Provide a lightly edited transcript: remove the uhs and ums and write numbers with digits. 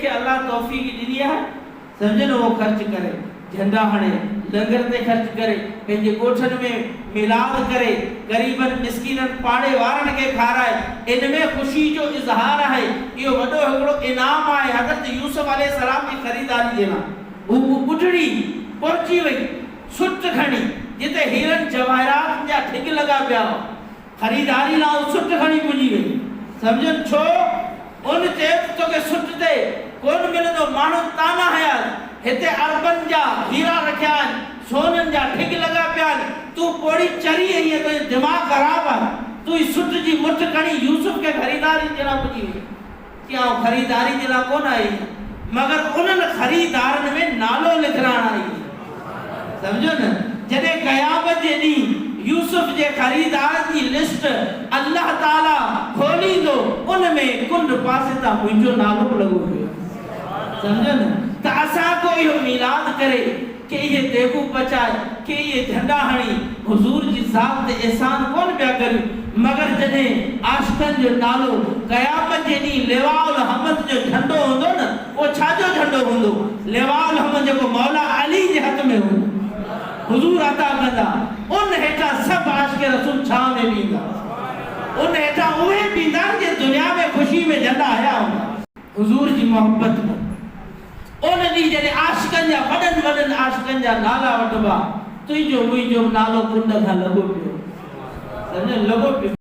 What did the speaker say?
जंहिंखे अल्लाह तौफ़ीक़ ॾिनी आहे सम्झो न वो ख़र्च करे झंडा हणे लंगर ते ख़र्च करे पंहिंजे ॻोठनि में मिलाद करे ग़रीबनि मिस्कीननि पाड़े वारनि खे खाराए इन में ख़ुशी जो इज़हार आहे इहो वॾो हिकिड़ो इनाम आहे हज़रत यूसुफ अलैहिस्सलाम जी ख़रीदारी जे लाइ हू ॿुढड़ी पहुची वई सुट खणी जिते हीरनि जवाहरात जा ठिग लॻा पिया ख़रीदारी लाइ सुट खणी पुॼी वई सम्झनि छो उन चए तोखे सुट ते कोन मिलंदो माण्हू ताना हया हिते अरबनि जा हीरा रखिया आहिनि सोननि जा ठिग लॻा पिया आहिनि तूं पोड़ी चरी आई आहे तुंहिंजो दिमाग़ ख़राबु आहे तूं ई सुट जी मुठ खणी यूसुफ खे ख़रीदारी जे लाइ पुॼी वई कि आउं ख़रीदारी जे लाइ कोन आई मगर उन्हनि ख़रीदारनि में नालो लिखाइण आई सम्झो न जॾहिं क़यामत जे ॾींहुं यूसुफ जे ख़रीदारनि जी लिस्ट अल्लाह ताला खोलींदो उन में कुंड पासे तां मुंहिंजो नालो लॻो पियो सम्झो न त असां को इहो मिलाद करे कि इहे देगू पचाए कि इहे झंडा हणी हुज़ूर जी ज़ात ते एहसान कोन पिया करियूं मगर जॾहिं आशिक़नि जो नालो क़यामत जे ॾींहुं लिवाउल हम्द जो झंडो हूंदो न उहो छाजो झंडो हूंदो लिवाउल हम्द जेको मौला अली जे हथ में हूंदो हुज़ूर अता कंदा उन हेठां सभु आशिक़ रसूल छांव में बीहंदा उन हेठां उहे बीहंदा जे दुनिया में ख़ुशी में झंडा हया हूंदा हुज़ूर जी मोहब्बत में उन ॾींहुं जॾहिं आशिक़नि जा वॾनि वॾनि आशिक़नि जा नाला वठिबा तुंहिंजो मुंहिंजो नालो कुंड खां लॻो पियो सम्झो लॻो पियो